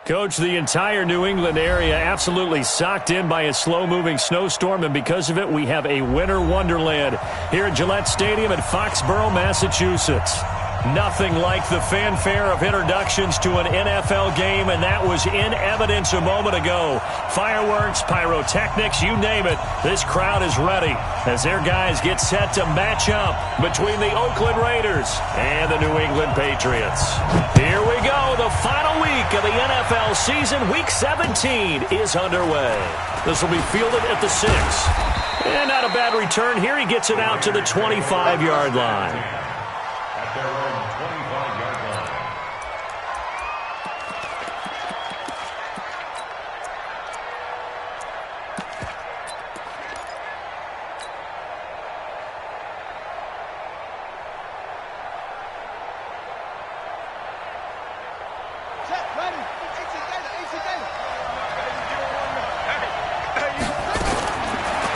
Coach, the entire New England area absolutely socked in by a slow-moving snowstorm, and because of it, we have a winter wonderland here at Gillette Stadium in Foxborough, Massachusetts. Nothing like the fanfare of introductions to an NFL game, and that was in evidence a moment ago. Fireworks, pyrotechnics, you name it. This crowd is ready as their guys get set to match up between the Oakland Raiders and the New England Patriots. Here we go. The final week of the NFL season, Week 17, is underway. This will be fielded at the 6. And not a bad return here. He gets it out to the 25-yard line.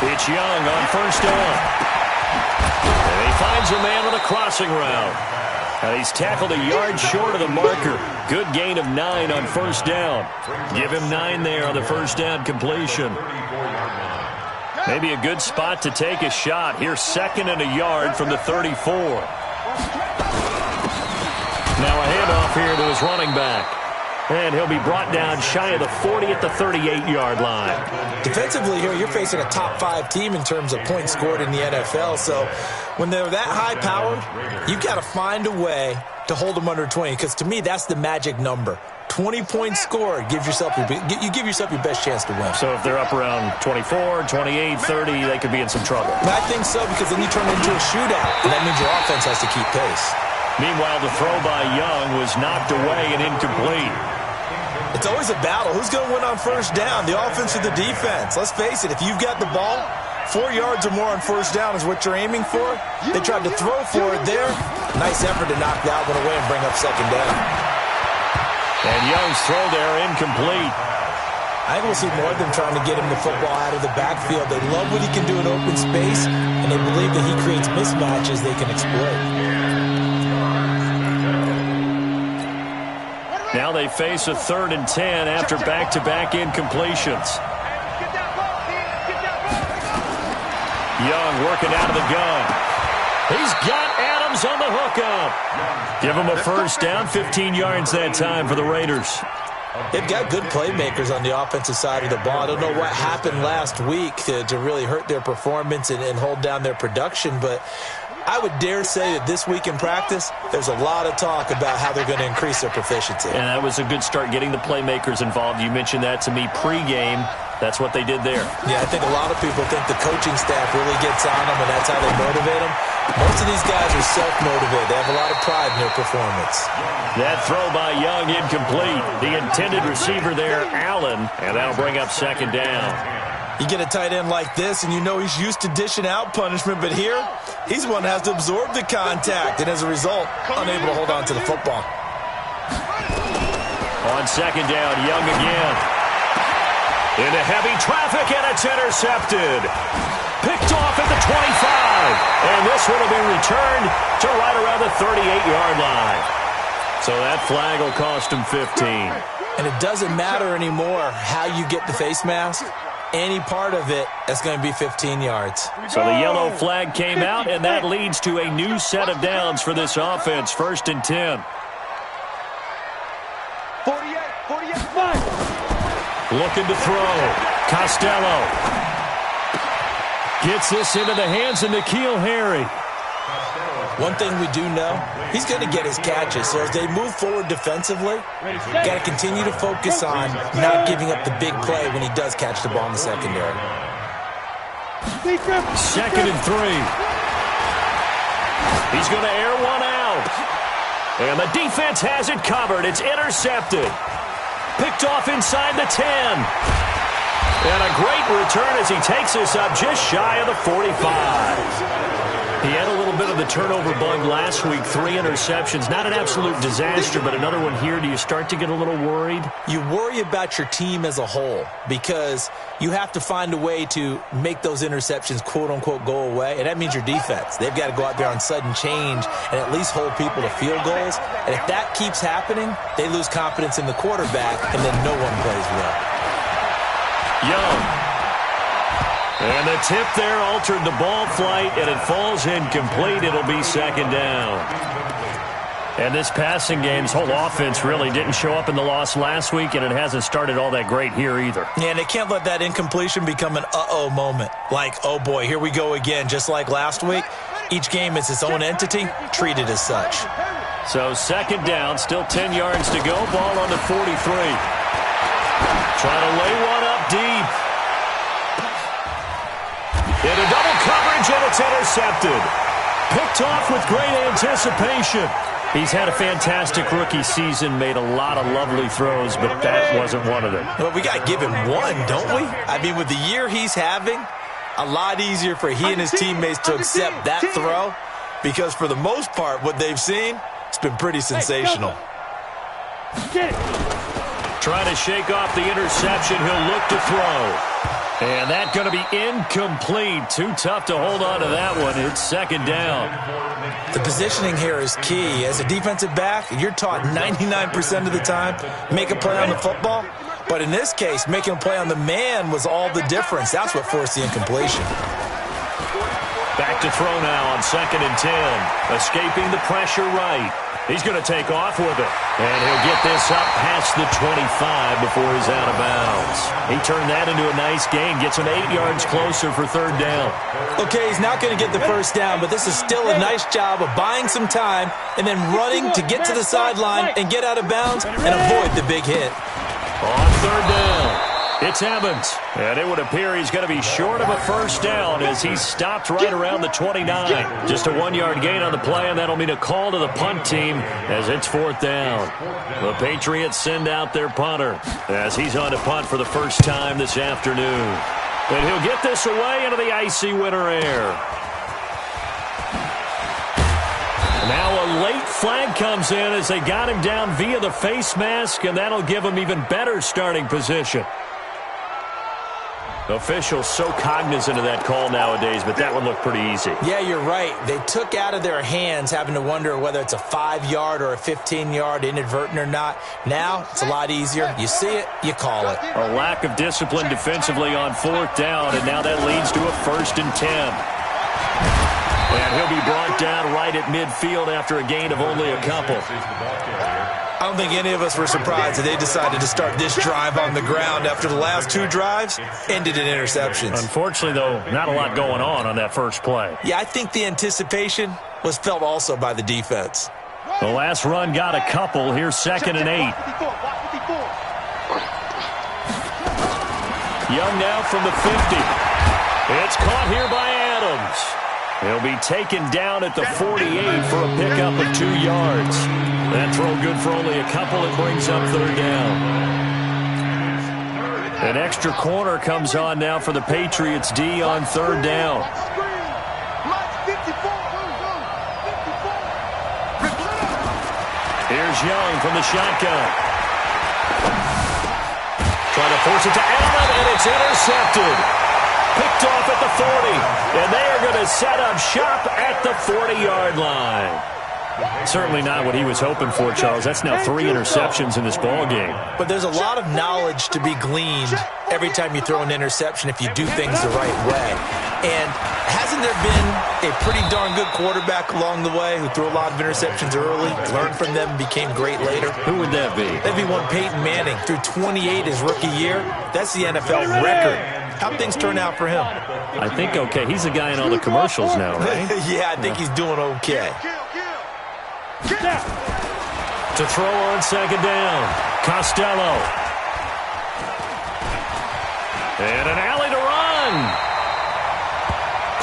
It's Young on first down. And he finds a man on a crossing route. And he's tackled a yard short of the marker. Good gain of 9 on first down. Give him 9 there on the first down completion. Maybe a good spot to take a shot. Here's 2nd and a yard from the 34. Now a handoff here to his running back. And he'll be brought down shy of the 40 at the 38-yard line. Defensively here, you're facing a top 5 team in terms of points scored in the NFL. So when they're that high-powered, you've got to find a way to hold them under 20. Because to me, that's the magic number. 20 points scored, you give yourself your best chance to win. So if they're up around 24, 28, 30, they could be in some trouble. I think so, because then you turn it into a shootout, and that means your offense has to keep pace. Meanwhile, the throw by Young was knocked away and incomplete. It's always a battle. Who's going to win on first down, the offense or the defense? Let's face it, if you've got the ball, 4 yards or more on first down is what you're aiming for. They tried to throw for it there. Nice effort to knock that one away and bring up 2nd down. And Young's throw there incomplete. I think we'll see more of them trying to get him the football out of the backfield. They love what he can do in open space, and they believe that he creates mismatches they can exploit. Now they face a 3rd and 10 after back-to-back incompletions. Young working out of the gun. He's got Adams on the hookup. Give him a first down, 15 yards that time for the Raiders. They've got good playmakers on the offensive side of the ball. I don't know what happened last week to really hurt their performance and hold down their production, but I would dare say that this week in practice, there's a lot of talk about how they're going to increase their proficiency. And that was a good start, getting the playmakers involved. You mentioned that to me pregame. That's what they did there. Yeah, I think a lot of people think the coaching staff really gets on them, and that's how they motivate them. Most of these guys are self-motivated. They have a lot of pride in their performance. That throw by Young incomplete. The intended receiver there, Allen, and that'll bring up 2nd down. You get a tight end like this, and you know he's used to dishing out punishment, but here, he's one that has to absorb the contact, and as a result, unable to hold on to the football. On 2nd down, Young again. Into heavy traffic, and it's intercepted. Picked off at the 25. And this one will be returned to right around the 38-yard line. So that flag will cost him 15. And it doesn't matter anymore how you get the face mask. Any part of it, that's going to be 15 yards. So the yellow flag came out, and that leads to a new set of downs for this offense. 1st and 10. 48. Looking to throw. Costello gets this into the hands of N'Keal Harry. One thing we do know, he's going to get his catches. So as they move forward defensively, got to continue to focus on not giving up the big play when he does catch the ball in the secondary. 2nd and 3. He's going to air one out. And the defense has it covered. It's intercepted. Picked off inside the 10. And a great return as he takes this up just shy of the 45. He had a little bit of the turnover bug last week, 3 interceptions. Not an absolute disaster, but another one here. Do you start to get a little worried? You worry about your team as a whole because you have to find a way to make those interceptions, quote-unquote, go away, and that means your defense. They've got to go out there on sudden change and at least hold people to field goals, and if that keeps happening, they lose confidence in the quarterback, and then no one plays well. Young. And the tip there altered the ball flight, and it falls incomplete. It'll be second down. And this passing game's whole offense really didn't show up in the loss last week, and it hasn't started all that great here either. Yeah, and they can't let that incompletion become an uh-oh moment. Like, oh boy, here we go again, just like last week. Each game is its own entity, treated as such. So second down, still 10 yards to go. Ball on the 43. Trying to lay one up deep. Into double coverage, and it's intercepted. Picked off with great anticipation. He's had a fantastic rookie season, made a lot of lovely throws, but that wasn't one of them. Well, we got to give him one, don't we? I mean, with the year he's having, a lot easier for he and his teammates to accept that throw because for the most part, what they've seen, it's been pretty sensational. Trying to shake off the interception. He'll look to throw. And that's going to be incomplete. Too tough to hold on to that one. It's second down. The positioning here is key. As a defensive back, you're taught 99% of the time, make a play on the football. But in this case, making a play on the man was all the difference. That's what forced the incompletion. Back to throw now on 2nd and 10. Escaping the pressure right. He's going to take off with it. And he'll get this up past the 25 before he's out of bounds. He turned that into a nice gain. Gets him 8 yards closer for third down. Okay, he's not going to get the first down, but this is still a nice job of buying some time and then running to get to the sideline and get out of bounds and avoid the big hit. On third down, it's Evans. And it would appear he's going to be short of a first down as he's stopped right around the 29. Just a 1-yard gain on the play, and that'll mean a call to the punt team as it's fourth down. The Patriots send out their punter as he's on to punt for the first time this afternoon. And he'll get this away into the icy winter air. Now a late flag comes in as they got him down via the face mask, and that'll give him even better starting position. Officials so cognizant of that call nowadays, but that one looked pretty easy. Yeah, you're right. They took out of their hands having to wonder whether it's a 5-yard or a 15-yard, inadvertent or not. Now, it's a lot easier. You see it, you call it. A lack of discipline defensively on fourth down, and now that leads to a 1st and 10. And he'll be brought down right at midfield after a gain of only a couple. I don't think any of us were surprised that they decided to start this drive on the ground after the last 2 drives ended in interceptions. Unfortunately, though, not a lot going on that first play. Yeah, I think the anticipation was felt also by the defense. The last run got a couple. Here's 2nd and 8. Young now from the 50. It's caught here by Adams. He'll be taken down at the 48 for a pickup of 2 yards. That throw good for only a couple. It brings up third down. An extra corner comes on now for the Patriots D on third down. Here's Young from the shotgun. Trying to force it to Allen, and it's intercepted. Picked off at the 40, and they are going to set up shop at the 40-yard line. Certainly not what he was hoping for, Charles. That's now 3 interceptions in this ball game. But there's a lot of knowledge to be gleaned every time you throw an interception if you do things the right way. And hasn't there been a pretty darn good quarterback along the way who threw a lot of interceptions early, learned from them, and became great later? Who would that be? That'd be one Peyton Manning. Threw 28 his rookie year. That's the NFL record. How'd things turn out for him? I think okay. He's the guy in all the commercials now, right? Yeah, I think he's doing okay. To throw on 2nd down, Costello. And an alley to run.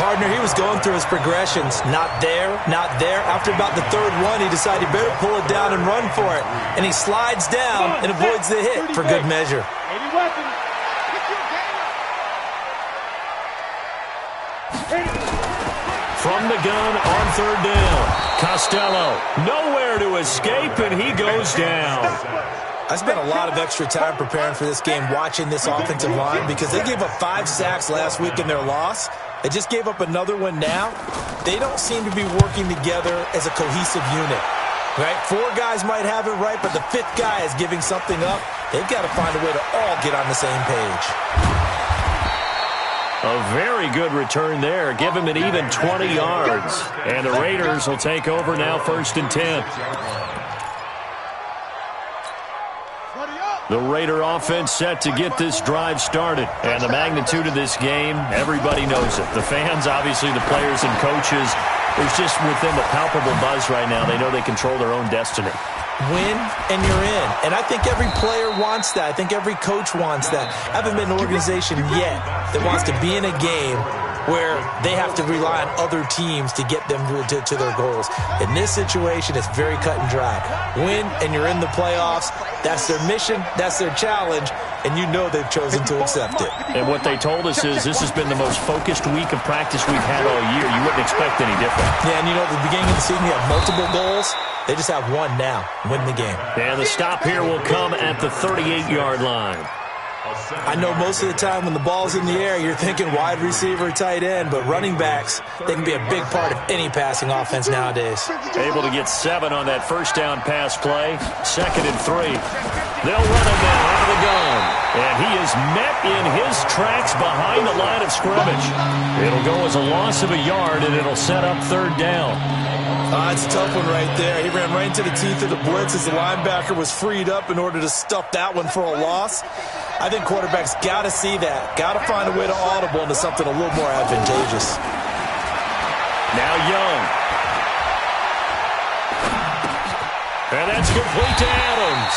Partner, he was going through his progressions. Not there, not there. After about the 3rd one, he decided he better pull it down and run for it. And he slides down and avoids the hit for good measure. From from the gun on third down. Costello, nowhere to escape, and he goes down. I spent a lot of extra time preparing for this game watching this offensive line because they gave up 5 sacks last week in their loss. They just gave up another one now. They don't seem to be working together as a cohesive unit. Right? 4 guys might have it right, but the 5th guy is giving something up. They've got to find a way to all get on the same page. A very good return there. Give him an even 20 yards. And the Raiders will take over now, 1st and 10. The Raider offense set to get this drive started. And the magnitude of this game, everybody knows it. The fans, obviously the players and coaches. There's just within the palpable buzz right now. They know they control their own destiny. Win, and you're in. And I think every player wants that. I think every coach wants that. I haven't been an organization yet that wants to be in a game where they have to rely on other teams to get them to their goals. In this situation, it's very cut and dry. Win, and you're in the playoffs. That's their mission. That's their challenge. And you know they've chosen to accept it. And what they told us is this has been the most focused week of practice we've had all year. You wouldn't expect any different. Yeah, and you know, at the beginning of the season, you have multiple goals. They just have one now. Win the game. And the stop here will come at the 38-yard line. I know most of the time when the ball's in the air, you're thinking wide receiver, tight end, but running backs, they can be a big part of any passing offense nowadays. Able to get 7 on that first down pass play. 2nd and 3. They'll run him now out of the gun. And he is met in his tracks behind the line of scrimmage. It'll go as a loss of a yard, and it'll set up 3rd down. It's a tough one right there. He ran right into the teeth of the blitz as the linebacker was freed up in order to stuff that one for a loss. I think quarterbacks got to see that. Got to find a way to audible into something a little more advantageous. Now Young. And that's complete to Adams.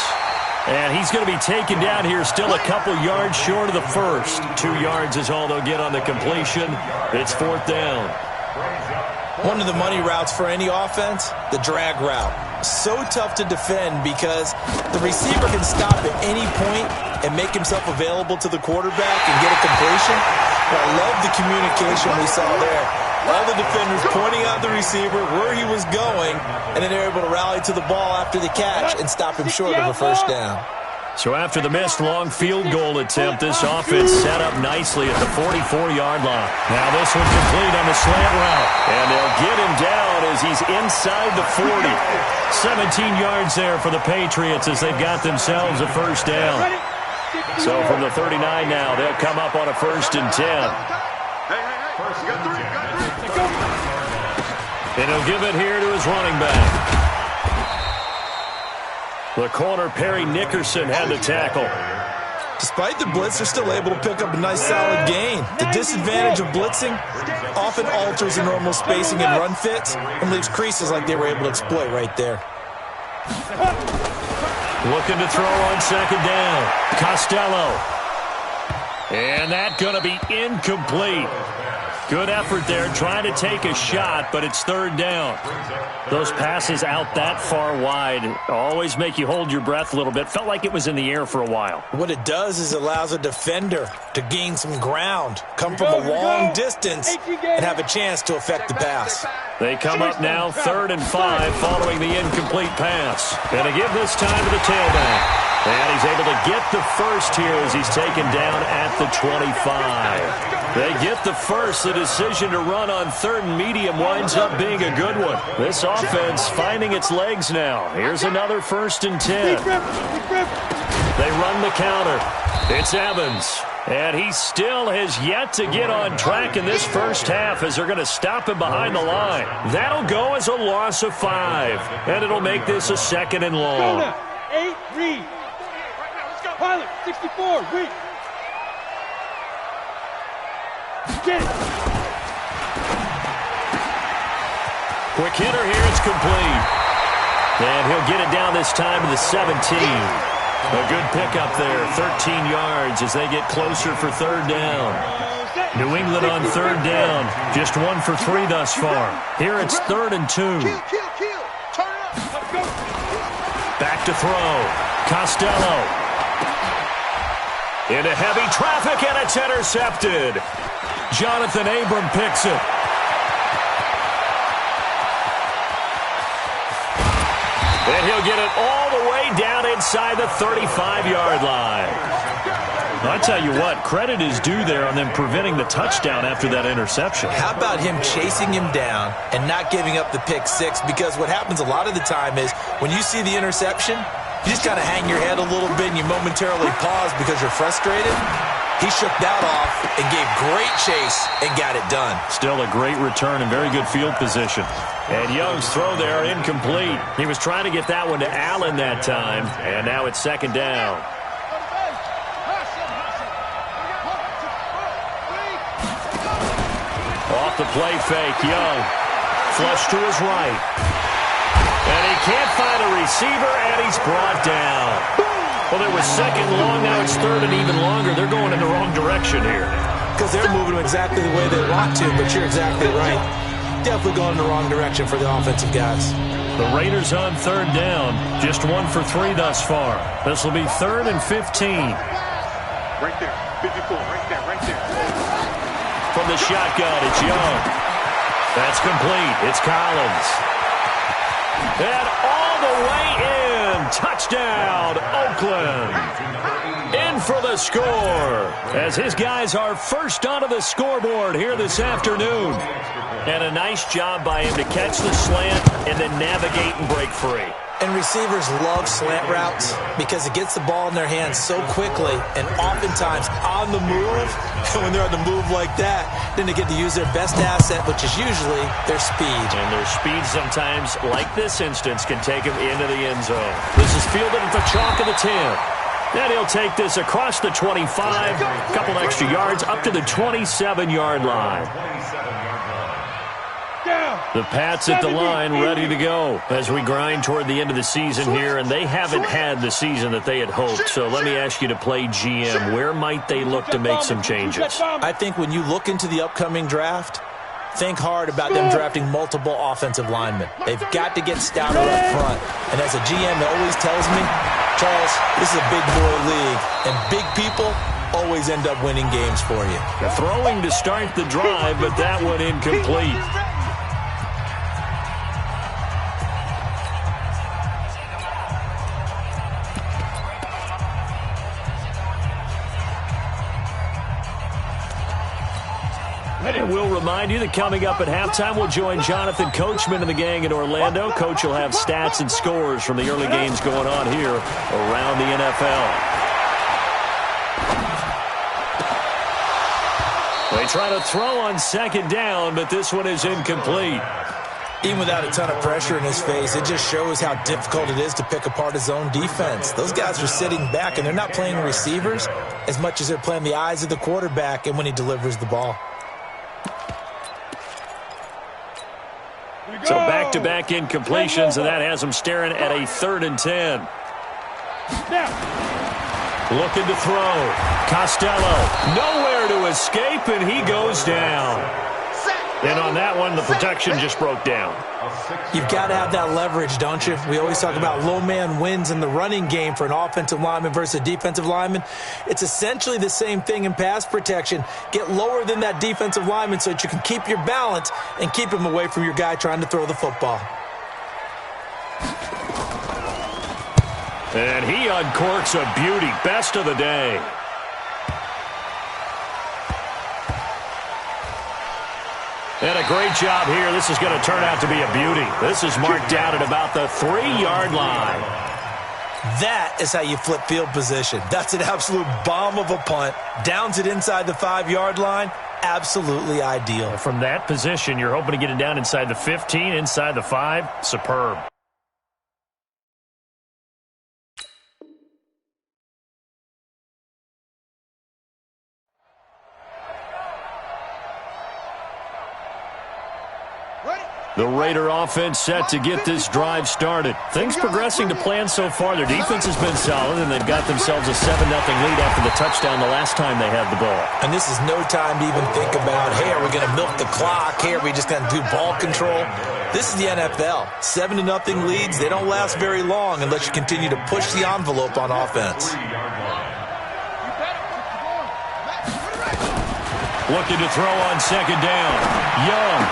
And he's going to be taken down here, still a couple yards short of the first. 2 yards is all they'll get on the completion. It's 4th down. One of the money routes for any offense, the drag route. So tough to defend because the receiver can stop at any point and make himself available to the quarterback and get a completion. But I love the communication we saw there. All the defenders pointing out the receiver, where he was going, and then they're able to rally to the ball after the catch and stop him short of a first down. So after the missed long field goal attempt, this offense set up nicely at the 44-yard line. Now this one complete on the slant route. And they'll get him down as he's inside the 40. 17 yards there for the Patriots as they've got themselves a first down. So from the 39 now, they'll come up on a 1st and 10. And he'll give it here to his running back. The corner, Perry Nickerson, had the tackle. Despite the blitz, they're still able to pick up a nice solid gain. The disadvantage of blitzing often alters the normal spacing and run fits and leaves creases like they were able to exploit right there. Looking to throw on 2nd down. Costello. And that going to be incomplete. Good effort there, trying to take a shot, but it's 3rd down. Those passes out that far wide always make you hold your breath a little bit. Felt like it was in the air for a while. What it does is allows a defender to gain some ground, come from a long distance, and have a chance to affect the pass. They come up now 3rd and 5 following the incomplete pass. Going to give this time to the tailback. And he's able to get the first here as he's taken down at the 25. They get the first. The decision to run on 3rd and medium winds up being a good one. This offense finding its legs now. Here's another 1st and 10. They run the counter. It's Evans. And he still has yet to get on track in this first half as they're going to stop him behind the line. That'll go as a loss of 5. And it'll make this a 2nd and long. 8, read. Pilot, 64, read. Get it. Quick hitter here, it's complete. And he'll get it down this time to the 17. A good pickup there, 13 yards as they get closer for 3rd down. New England on 3rd down, just 1 for 3 thus far. Here it's 3rd and 2. Back to throw. Costello. Into heavy traffic, and it's intercepted. Jonathan Abram picks it. he'll get it all the way down inside the 35-yard line. I tell you what, credit is due there on them preventing the touchdown after that interception. How about him chasing him down and not giving up the pick six? Because what happens a lot of the time is when you see the interception, you just kind of hang your head a little bit and you momentarily pause because you're frustrated. He shook that off and gave great chase and got it done. Still a great return and very good field position. And Young's throw there incomplete. He was trying to get that one to Allen that time, and now it's second down. Off the play fake, Young. Flush to his right. And he can't find a receiver, and he's brought down. Well, it was second long, now it's third and even longer. They're going in the wrong direction here. Because they're moving exactly the way they want to, but you're exactly right. Definitely going in the wrong direction for the offensive guys. The Raiders on third down. Just 1 for 3 thus far. This will be 3rd and 15. Right there. 54. Right there. From the shotgun, it's Young. That's complete. It's Collins. And all the way in. Touchdown, Oakland. In for the score. As his guys are first onto the scoreboard here this afternoon. And a nice job by him to catch the slant and then navigate and break free. And receivers love slant routes because it gets the ball in their hands so quickly and oftentimes on the move. And when they're on the move like that, then they get to use their best asset, which is usually their speed. And their speed sometimes, like this instance, can take them into the end zone. This is fielded at the chalk of the 10. Then he'll take this across the 25, a couple extra yards, up to the 27-yard line. The Pats at the line ready to go as we grind toward the end of the season here, and they haven't had the season that they had hoped. So let me ask you to play GM. Where might they look to make some changes? I think when you look into the upcoming draft, think hard about them drafting multiple offensive linemen. They've got to get stouter up front. And as a GM that always tells me, Charles, this is a big boy league, and big people always end up winning games for you. The throwing to start the drive, but that one incomplete. And we'll remind you that coming up at halftime, we'll join Jonathan Coachman and the gang in Orlando. Coach will have stats and scores from the early games going on here around the NFL. They try to throw on second down, but this one is incomplete. Even without a ton of pressure in his face, it just shows how difficult it is to pick apart his own defense. Those guys are sitting back, and they're not playing receivers as much as they're playing the eyes of the quarterback and when he delivers the ball. So back-to-back incompletions, and that has them staring at a 3rd and 10. Looking to throw. Costello, nowhere to escape, and he goes down. And on that one, the protection just broke down. You've got to have that leverage, don't you? We always talk about low man wins in the running game for an offensive lineman versus a defensive lineman. It's essentially the same thing in pass protection. Get lower than that defensive lineman so that you can keep your balance and keep him away from your guy trying to throw the football. And he uncorks a beauty. Best of the day. And a great job here. This is going to turn out to be a beauty. This is marked down at about the 3-yard line. That is how you flip field position. That's an absolute bomb of a punt. Downs it inside the 5-yard line. Absolutely ideal. From that position, you're hoping to get it down inside the 15, inside the 5. Superb. The Raider offense set to get this drive started. Things progressing to plan so far. Their defense has been solid, and they've got themselves a 7-0 lead after the touchdown the last time they had the ball. And this is no time to even think about, hey, are we going to milk the clock? Hey, are we just going to do ball control? This is the NFL. 7-0 leads, they don't last very long unless you continue to push the envelope on offense. Looking to throw on second down. Young.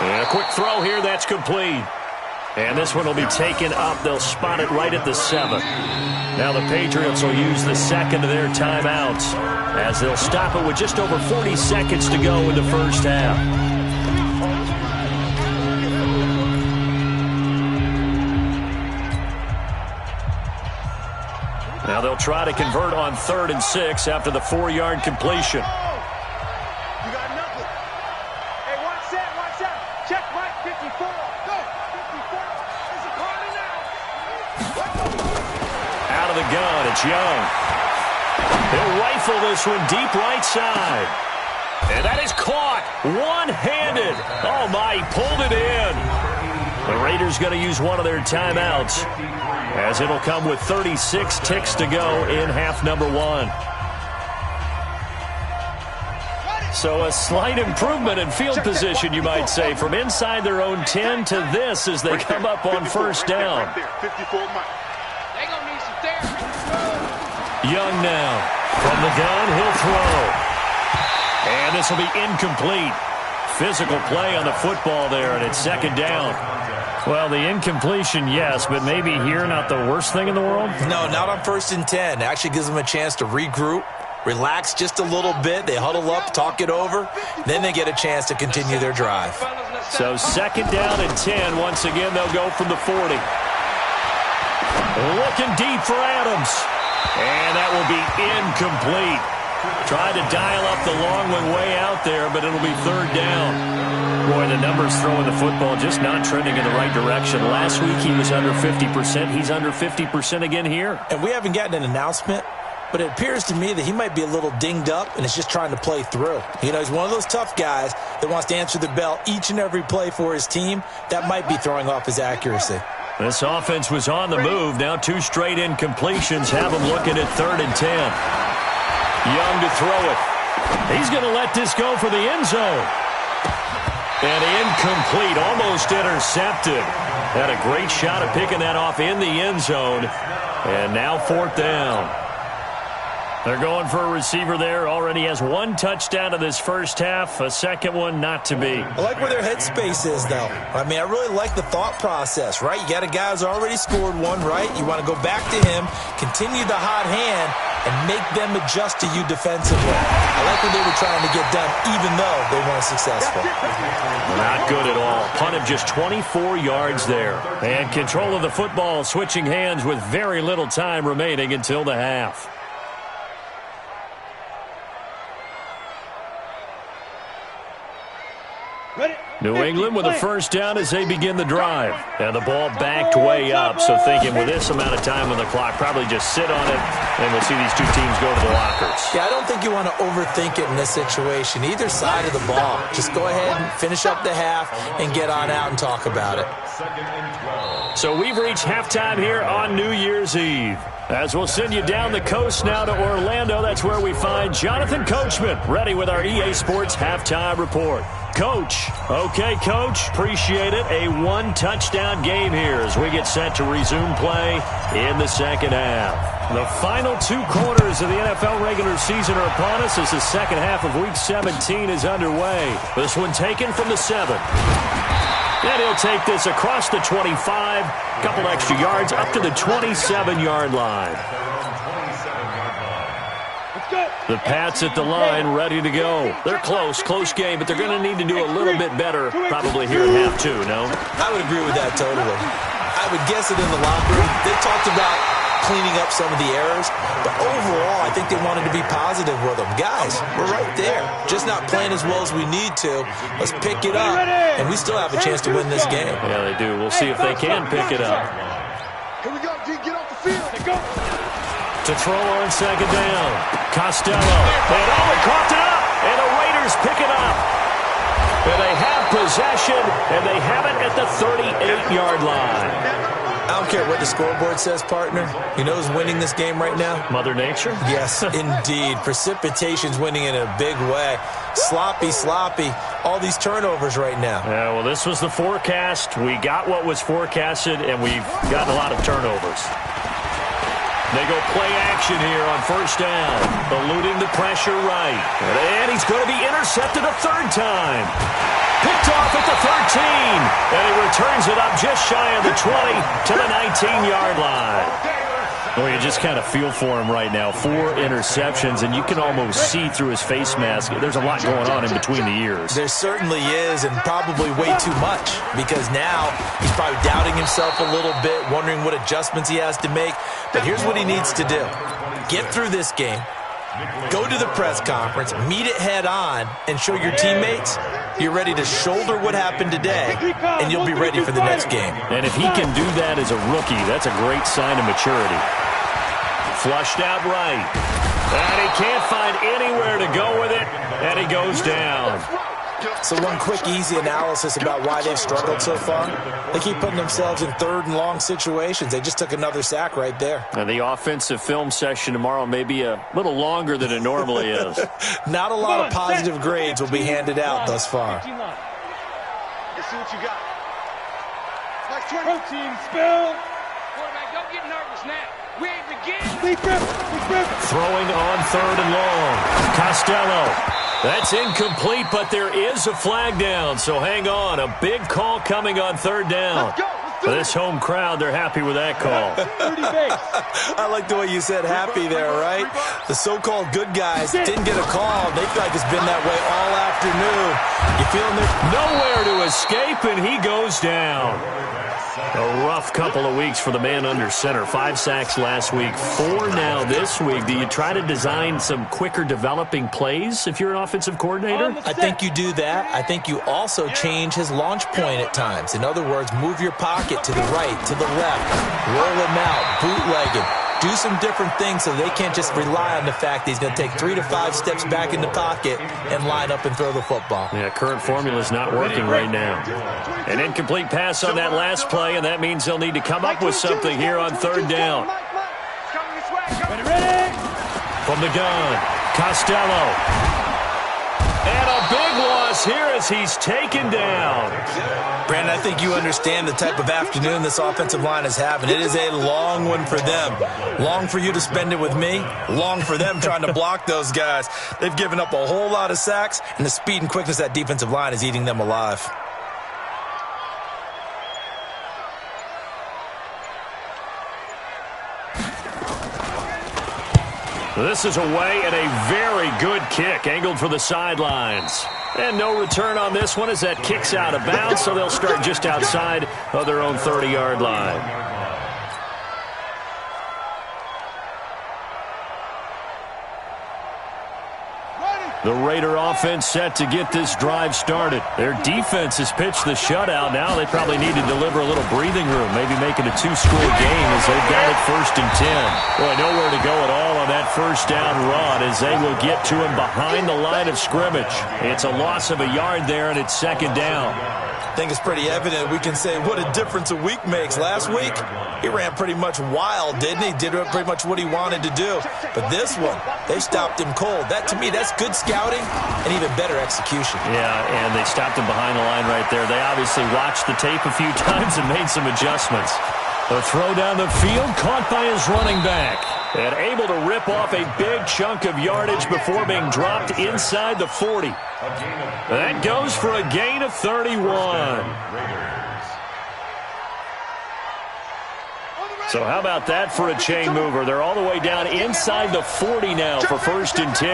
And a quick throw here, that's complete. And this one will be taken up. They'll spot it right at the 7. Now the Patriots will use the second of their timeouts as they'll stop it with just over 40 seconds to go in the first half. Now they'll try to convert on 3rd and 6 after the 4-yard completion. You got nothing. Hey, watch that, watch that. Check right, 54. Go. 54. It's a corner now. Out of the gun, it's Young. He'll rifle this one deep right side. And that is caught one-handed. Oh, my, he pulled it in. The Raiders going to use one of their timeouts as it'll come with 36 ticks to go in half number 1. So a slight improvement in field position, you might say, from inside their own 10 to this as they come up on first down. Young now. From the gun, he'll throw. And this will be incomplete. Physical play on the football there, and it's 2nd down. Well, the incompletion, yes, but maybe here not the worst thing in the world? No, not on 1st and 10. It actually gives them a chance to regroup, relax just a little bit. They huddle up, talk it over. Then they get a chance to continue their drive. So 2nd down and 10. Once again, they'll go from the 40. Looking deep for Adams. And that will be incomplete. Tried to dial up the long one way out there, but it'll be 3rd down. Boy, the numbers throwing the football just not trending in the right direction. Last week he was under 50%. He's under 50% again here. And we haven't gotten an announcement, but it appears to me that he might be a little dinged up and is just trying to play through. You know, he's one of those tough guys that wants to answer the bell each and every play for his team. That might be throwing off his accuracy. This offense was on the move. Now 2 straight incompletions have him looking at 3rd and 10. Young to throw it. He's going to let this go for the end zone. And incomplete, almost intercepted. Had a great shot at picking that off in the end zone. And now 4th down. They're going for a receiver there. Already has 1 touchdown in this first half. A second one not to be. I like where their headspace is, though. I mean, I really like the thought process, right? You got a guy who's already scored one, right? You want to go back to him, continue the hot hand, and make them adjust to you defensively. I like what they were trying to get done, even though they weren't successful. Not good at all. Punt of just 24 yards there. And control of the football switching hands with very little time remaining until the half. New England with a first down as they begin the drive. And the ball backed way up, so thinking with this amount of time on the clock, probably just sit on it, and we'll see these two teams go to the lockers. Yeah, I don't think you want to overthink it in this situation. Either side of the ball. Just go ahead and finish up the half and get on out and talk about it. So we've reached halftime here on New Year's Eve. As we'll send you down the coast now to Orlando, that's where we find Jonathan Coachman, ready with our EA Sports Halftime Report. Coach. Okay, Coach. Appreciate it. A 1-touchdown game here as we get set to resume play in the second half. The final 2 quarters of the NFL regular season are upon us as the second half of Week 17 is underway. This one taken from the 7. And he'll take this across the 25, couple extra yards up to the 27-yard line. The Pats at the line, ready to go. They're close game, but they're going to need to do a little bit better probably here in half 2, no? I would agree with that totally. I would guess it in the locker room. They talked about cleaning up some of the errors, but overall, I think they wanted to be positive with them. Guys, we're right there. Just not playing as well as we need to. Let's pick it up, and we still have a chance to win this game. Yeah, they do. We'll see if they can pick it up. Here we go, G. Get off the field. Go. To throw on second down. Costello. And he caught it up. And the Raiders pick it up. And they have possession, and they have it at the 38-yard line. I don't care what the scoreboard says, partner. You know who's winning this game right now? Mother Nature? Yes, indeed. Precipitation's winning in a big way. Sloppy. All these turnovers right now. Yeah, well, this was the forecast. We got what was forecasted, and we've gotten a lot of turnovers. They go play action here on first down. Eluding the pressure right. And he's going to be intercepted a 3rd time. Picked off at the 13. And he returns it up just shy of the 20 to the 19-yard line. Well, you just kind of feel for him right now. 4 interceptions, and you can almost see through his face mask. There's a lot going on in between the ears. There certainly is, and probably way too much, because now he's probably doubting himself a little bit, wondering what adjustments he has to make. But here's what he needs to do. Get through this game, go to the press conference, meet it head on, and show your teammates you're ready to shoulder what happened today, and you'll be ready for the next game. And if he can do that as a rookie, that's a great sign of maturity. Flushed out right. And he can't find anywhere to go with it, and he goes down. So one quick, easy analysis about why they've struggled so far. They keep putting themselves in 3rd and long situations. They just took another sack right there. And the offensive film session tomorrow may be a little longer than it normally is. Not a lot of positive grades will be handed out thus far. Let's see what you got. Like 20. Team spill. Quarterback, don't get nervous now. We ain't beginning. Throwing on 3rd and long. Costello. That's incomplete, but there is a flag down, so hang on. A big call coming on 3rd down. For this home crowd, they're happy with that call. I like the way you said happy there, right? The so-called good guys didn't get a call. They feel like it's been that way all afternoon. You feeling it? Nowhere to escape, and he goes down. A rough couple of weeks for the man under center. 5 sacks last week, 4 now this week. Do you try to design some quicker developing plays if you're an offensive coordinator? I think you do that. I think you also change his launch point at times. In other words, move your pocket to the right, to the left, roll him out, bootleg him. Do some different things so they can't just rely on the fact that he's going to take 3 to 5 steps back in the pocket and line up and throw the football. Yeah, current formula is not working right now. An incomplete pass on that last play, and that means they'll need to come up with something here on 3rd down. From the gun, Costello. And a big loss here as he's taken down. Brandon, I think you understand the type of afternoon this offensive line is having. It is a long one for them. Long for you to spend it with me. Long for them trying to block those guys. They've given up a whole lot of sacks, and the speed and quickness of that defensive line is eating them alive. This is away and a very good kick, angled for the sidelines. And no return on this one as that kicks out of bounds, so they'll start just outside of their own 30-yard line. The Raider offense set to get this drive started. Their defense has pitched the shutout. Now they probably need to deliver a little breathing room, maybe make it a 2-score game as they've got it 1st and 10. Boy, nowhere to go at all on that 1st down run as they will get to him behind the line of scrimmage. It's a loss of a yard there, and it's 2nd down. I think it's pretty evident. We can say what a difference a week makes. Last week, he ran pretty much wild, didn't he? Did pretty much what he wanted to do. But this one, they stopped him cold. That, to me, that's good scouting and even better execution. Yeah, and they stopped him behind the line right there. They obviously watched the tape a few times and made some adjustments. The throw down the field, caught by his running back. And able to rip off a big chunk of yardage before being dropped inside the 40. That goes for a gain of 31. So how about that for a chain mover? They're all the way down inside the 40 now for 1st and 10.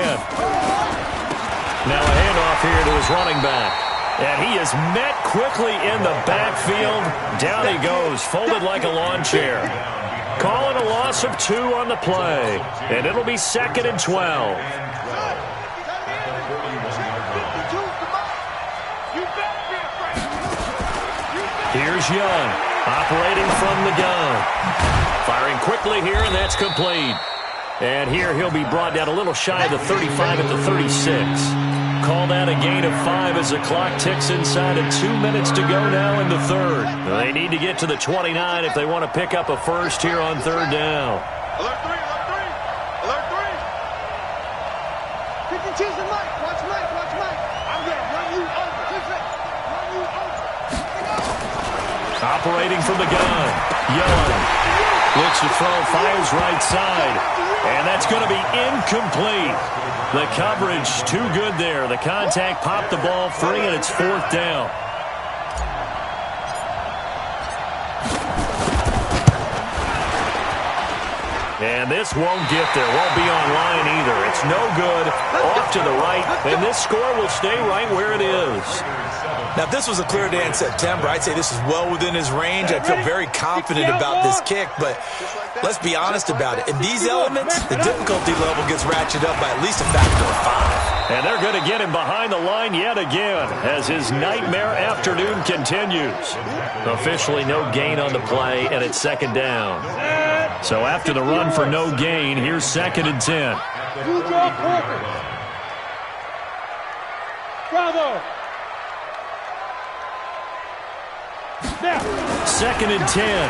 Now a handoff here to his running back. And he is met quickly in the backfield. Down he goes, folded like a lawn chair. Calling a loss of 2 on the play. And it'll be 2nd and 12. Here's Young, operating from the gun. Firing quickly here, and that's complete. And here he'll be brought down a little shy of the 35 at the 36. Called out a gain of 5 as the clock ticks inside of 2 minutes to go now in the 3rd. They need to get to the 29 if they want to pick up a first here on 3rd down. Alert 3, alert 3, alert 3. Pick and choose the mic. Watch Mike, watch Mike. I'm going to run you over. Run you over. Operating from the gun, Young. Looks to throw, fires right side. And that's going to be incomplete. The coverage too good there. The contact popped the ball free, and it's 4th down. And this won't get there. Won't be on line either. It's no good. Off to the right. And this score will stay right where it is. Now, if this was a clear day in September, I'd say this is well within his range. I feel very confident about this kick, but let's be honest about it. In these elements, the difficulty level gets ratcheted up by at least a factor of 5. And they're going to get him behind the line yet again as his nightmare afternoon continues. Officially no gain on the play, and it's 2nd down. So after the run for no gain, here's 2nd and 10. Bravo. 2nd and 10.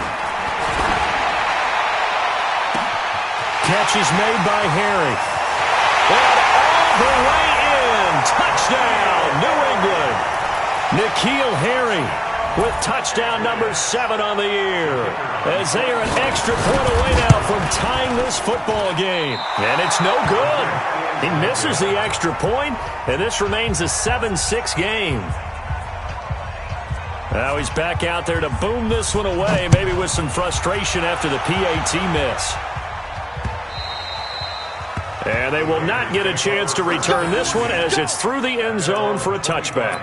Catch is made by Harry. And all the way in. Touchdown, New England. N'Keal Harry with touchdown number 7 on the year. As they are an extra point away now from tying this football game. And it's no good. He misses the extra point, and this remains a 7-6 game. Now he's back out there to boom this one away, maybe with some frustration after the PAT miss. And they will not get a chance to return this one as it's through the end zone for a touchback.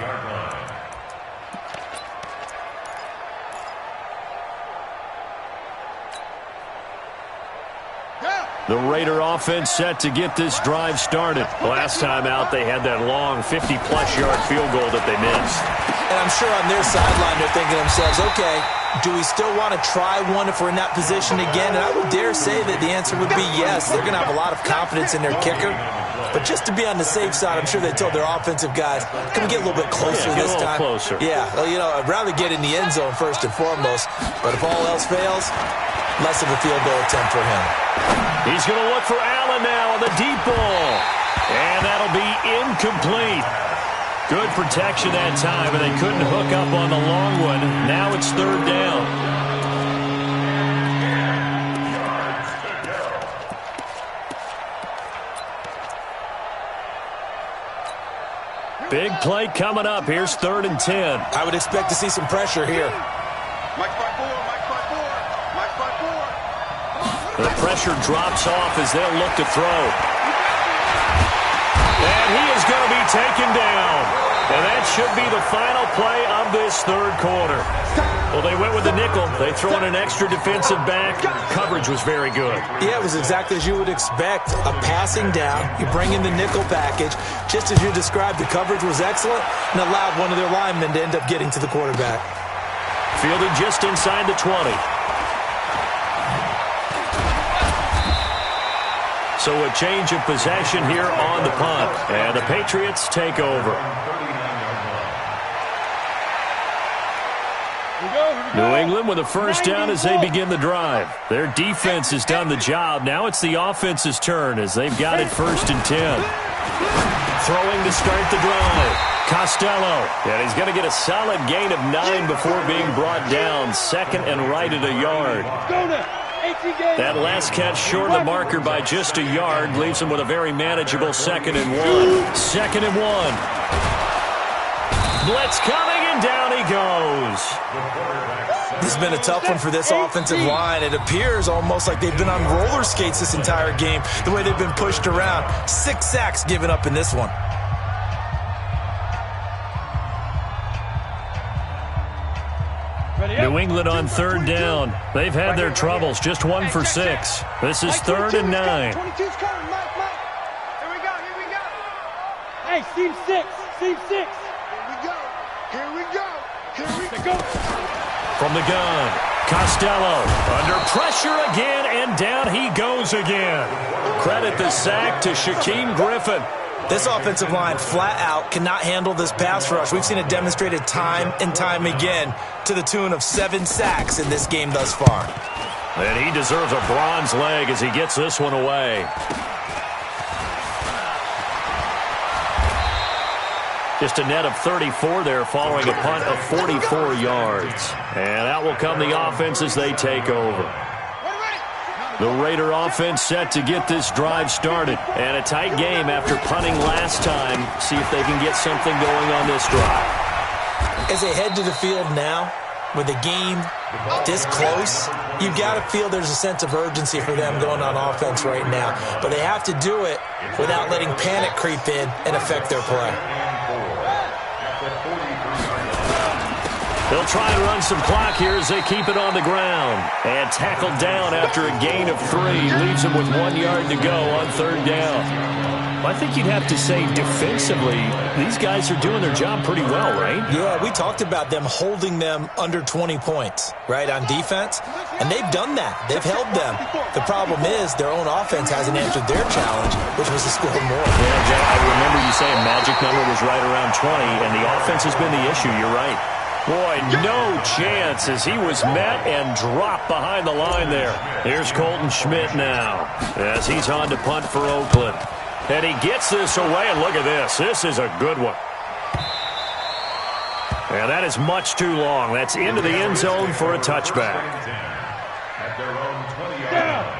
The Raider offense set to get this drive started. Last time out, they had that long 50-plus yard field goal that they missed. And I'm sure on their sideline they're thinking to themselves, okay, do we still want to try one if we're in that position again? And I would dare say that the answer would be yes. They're going to have a lot of confidence in their kicker. But just to be on the safe side, I'm sure they told their offensive guys, can we get a little bit closer this time? Closer. Yeah, well, you know, I'd rather get in the end zone first and foremost. But if all else fails, less of a field goal attempt for him. He's going to look for Allen now on the deep ball. And that'll be incomplete. Good protection that time, but they couldn't hook up on the long one. Now it's 3rd down. Big play coming up. Here's 3rd and 10. I would expect to see some pressure here. The pressure drops off as they'll look to throw. And he is going to be taken down. And that should be the final play of this 3rd quarter. Well, they went with the nickel. They throw in an extra defensive back. Coverage was very good. Yeah, it was exactly as you would expect. A passing down. You bring in the nickel package. Just as you described, the coverage was excellent and allowed one of their linemen to end up getting to the quarterback. Fielded just inside the 20. So a change of possession here on the punt. And the Patriots take over. New England with a first down as they begin the drive. Their defense has done the job. Now it's the offense's turn as they've got it 1st and 10. Throwing to start the drive. Costello. And he's going to get a solid gain of 9 before being brought down. 2nd and right at a yard. That last catch short of the marker by just a yard leaves him with a very manageable 2nd and 1. 2nd and 1. Blitz coming, and down he goes. This has been a tough one for this offensive line. It appears almost like they've been on roller skates this entire game, the way they've been pushed around. 6 sacks given up in this one. New England on 3rd down. They've had their troubles, just 1 for 6. This is 3rd and 9. 22's coming, Mike. Here we go. Hey, seam 6. Here we go. From the gun, Costello under pressure again, and down he goes again. Credit the sack to Shaquem Griffin. This offensive line flat out cannot handle this pass rush. We've seen it demonstrated time and time again to the tune of 7 sacks in this game thus far. And he deserves a bronze leg as he gets this one away. Just a net of 34 there following a punt of 44 yards. And out will come the offense as they take over. The Raider offense set to get this drive started. And a tight game after punting last time. See if they can get something going on this drive. As they head to the field now, with the game this close, you've got to feel there's a sense of urgency for them going on offense right now. But they have to do it without letting panic creep in and affect their play. They'll try and run some clock here as they keep it on the ground. And tackled down after a gain of 3. Leaves them with 1 yard to go on 3rd down. I think you'd have to say defensively, these guys are doing their job pretty well, right? Yeah, we talked about them holding them under 20 points, right, on defense. And they've done that. They've held them. The problem is their own offense hasn't answered their challenge, which was to score more. Yeah, Jack, I remember you saying magic number was right around 20, and the offense has been the issue. You're right. Boy, no chance as he was met and dropped behind the line there. Here's Colton Schmidt now as he's on to punt for Oakland. And he gets this away, and look at this. This is a good one. And that is much too long. That's into the end zone for a touchback.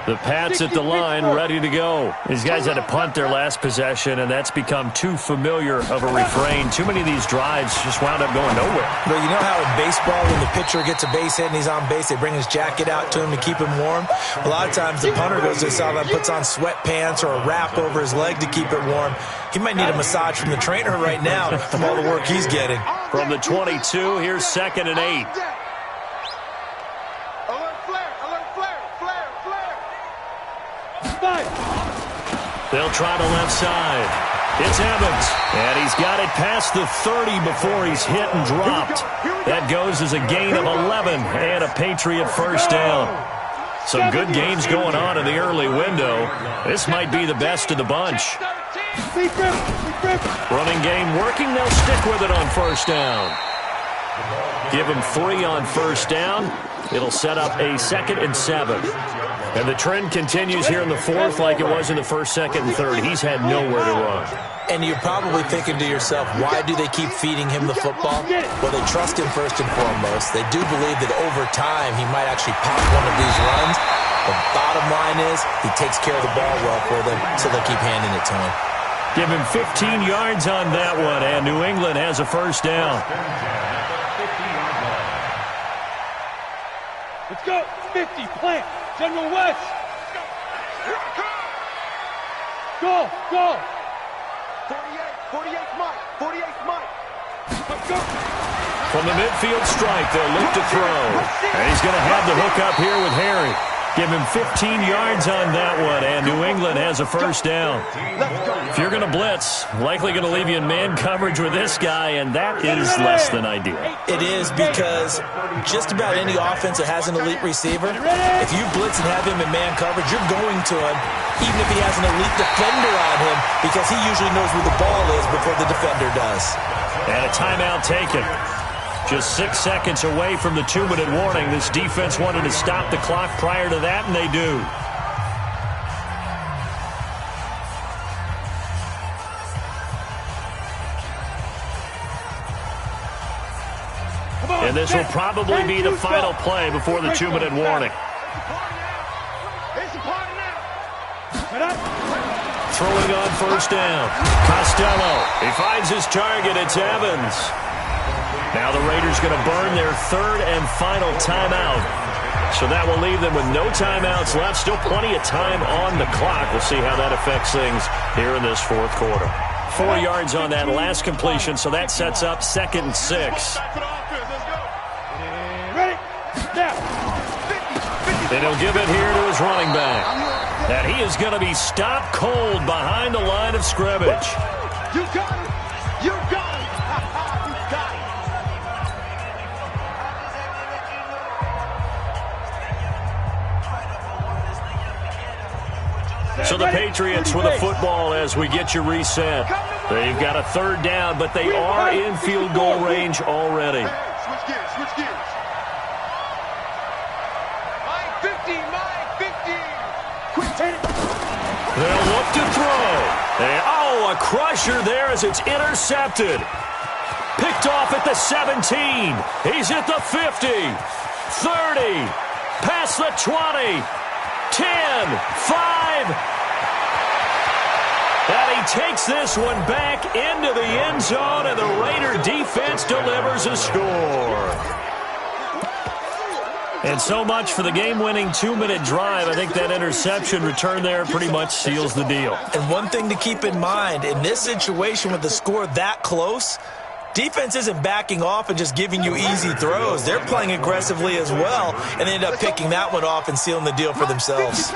The Pats at the line, ready to go. These guys had to punt their last possession, and that's become too familiar of a refrain. Too many of these drives just wound up going nowhere. But you know how in baseball, when the pitcher gets a base hit and he's on base, they bring his jacket out to him to keep him warm? A lot of times the punter goes to the sideline, puts on sweatpants or a wrap over his leg to keep it warm. He might need a massage from the trainer right now from all the work he's getting. From the 22, here's 2nd and 8. They'll try the left side. It's Evans, and he's got it past the 30 before he's hit and dropped. That goes as a gain of 11 and a Patriot first down. Some good games going on in the early window. This might be the best of the bunch. Running game working. They'll stick with it on first down. Give him 3 on first down. It'll set up a 2nd and 7. And the trend continues here in the 4th like it was in the 1st, 2nd, and 3rd. He's had nowhere to run. And you're probably thinking to yourself, why do they keep feeding him the football? Well, they trust him first and foremost. They do believe that over time he might actually pop one of these runs. The bottom line is he takes care of the ball well for them, so they'll keep handing it to him. Give him 15 yards on that one, and New England has a first down. Let's go. 50, plant. General West. Go, go. 48 Mike. 48 Mike. Let's go. From the midfield stripe, they'll look to throw. And he's going to have the hook up here with Harry. Give him 15 yards on that one, and New England has a first down. If you're going to blitz, likely going to leave you in man coverage with this guy, and that is less than ideal. It is, because just about any offense that has an elite receiver, if you blitz and have him in man coverage, you're going to him, even if he has an elite defender on him, because he usually knows where the ball is before the defender does. And a timeout taken. Just 6 seconds away from the 2-minute warning. This defense wanted to stop the clock prior to that, and they do. And this will probably be the final play before the 2-minute warning. Throwing on first down. Costello. He finds his target. It's Evans. Now the Raiders going to burn their 3rd and final timeout. So that will leave them with no timeouts left. Still plenty of time on the clock. We'll see how that affects things here in this 4th quarter. 4 yards on that last completion, so that sets up 2nd and 6. Then he'll give it here to his running back. And he is going to be stopped cold behind the line of scrimmage. You got it. You got it. You got it. So the Patriots with a football as we get you reset. They've got a 3rd down, but they are in field goal range already. Switch gears, switch gears. Mike 50, Mike 50. Quick, turn it. They'll look to throw. And, a crusher there as it's intercepted. Picked off at the 17. He's at the 50, 30, past the 20. 10, 5. And he takes this one back into the end zone, and the Raider defense delivers a score. And so much for the game-winning 2-minute drive. I think that interception return there pretty much seals the deal. And one thing to keep in mind, in this situation with the score that close, defense isn't backing off and just giving you easy throws. They're playing aggressively as well, and they end up picking that one off and sealing the deal for themselves.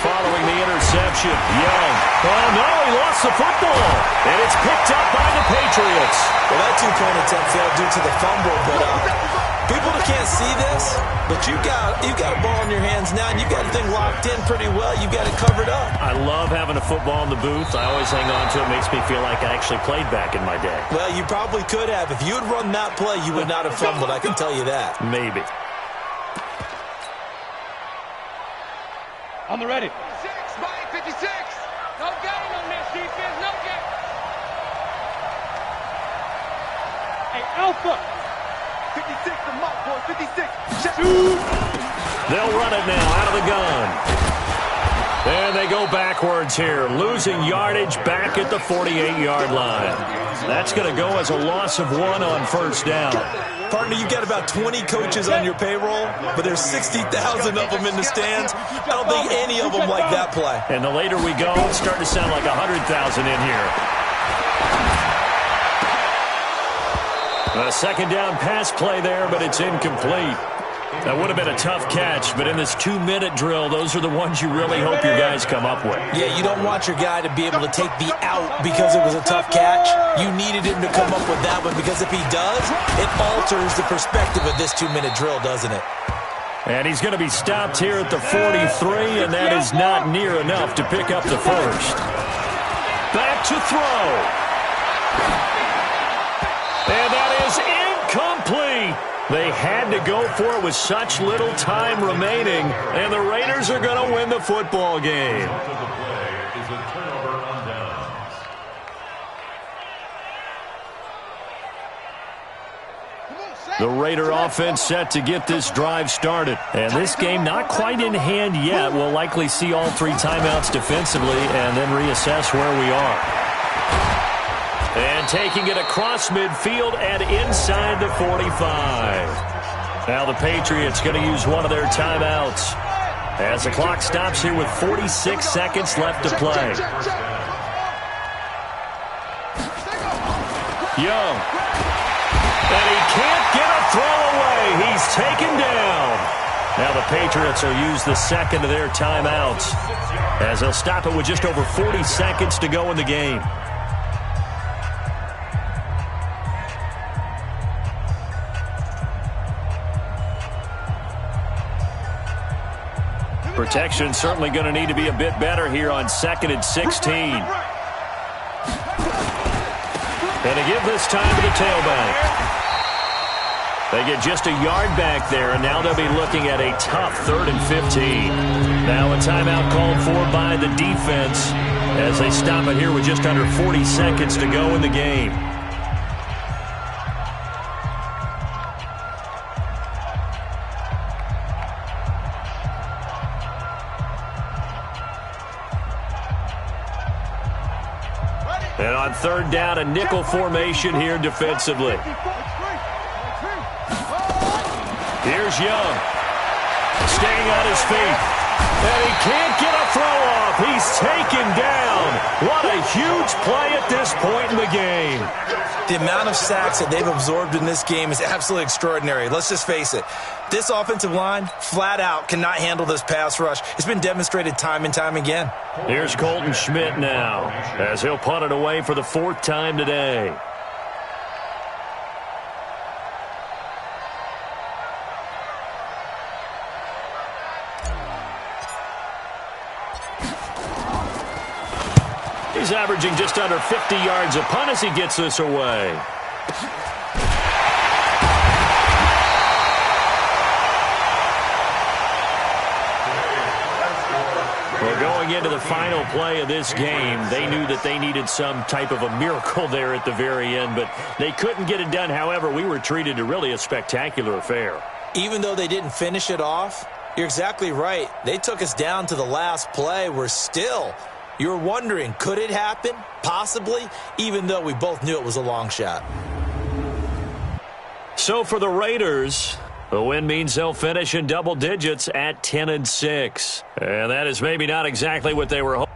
Following the interception, Young. Oh, no, he lost the football. And it's picked up by the Patriots. Well, that two-point attempt failed due to the fumble, but people that can't see this, but you got a ball in your hands now, and you got the thing locked in pretty well. You got it covered up. I love having a football in the booth. I always hang on to it. It makes me feel like I actually played back in my day. Well, you probably could have. If you had run that play, you would not have fumbled. I can tell you that. Maybe. On the ready. 56, Mike, 56. No gain on this defense, no gain. Hey, Alpha. 56 to Mike, boy, 56. They'll run it now out of the gun. And they go backwards here, losing yardage back at the 48-yard line. That's going to go as a loss of 1 on first down. Partner, you've got about 20 coaches on your payroll, but there's 60,000 of them in the stands. I don't think any of them like that play. And the later we go, it's starting to sound like 100,000 in here. A second down pass play there, but it's incomplete. That would have been a tough catch, but in this 2-minute drill, those are the ones you really hope your guys come up with. Yeah, you don't want your guy to be able to take the out because it was a tough catch. You needed him to come up with that one because if he does, it alters the perspective of this 2-minute drill, doesn't it? And he's going to be stopped here at the 43, and that is not near enough to pick up the first. Back to throw. And that is incomplete. They had to go for it with such little time remaining, and the Raiders are going to win the football game. The Raider offense set to get this drive started. And this game not quite in hand yet. We'll likely see all 3 timeouts defensively and then reassess where we are. And taking it across midfield and inside the 45. Now the Patriots going to use one of their timeouts as the clock stops here with 46 seconds left to play. Young. And he can't get a throw away. He's taken down. Now the Patriots will use the second of their timeouts as they'll stop it with just over 40 seconds to go in the game. Protection certainly going to need to be a bit better here on 2nd and 16. And to give this time to the tailback. They get just a yard back there, and now they'll be looking at a tough 3rd and 15. Now a timeout called for by the defense as they stop it here with just under 40 seconds to go in the game. And on 3rd down, a nickel formation here defensively. Here's Young. Staying on his feet. And he can't get a throw off. He's taken down. What a huge play at this point in the game. The amount of sacks that they've absorbed in this game is absolutely extraordinary. Let's just face it. This offensive line, flat out, cannot handle this pass rush. It's been demonstrated time and time again. Here's Colton Schmidt now as he'll punt it away for the 4th time today. He's averaging just under 50 yards a punt as he gets this away. Well, going into the final play of this game, they knew that they needed some type of a miracle there at the very end, but they couldn't get it done. However, we were treated to really a spectacular affair. Even though they didn't finish it off, You're exactly right. They took us down to the last play. You're wondering, could it happen? Possibly, even though we both knew it was a long shot. So for the Raiders, the win means they'll finish in double digits at 10-6. And that is maybe not exactly what they were hoping.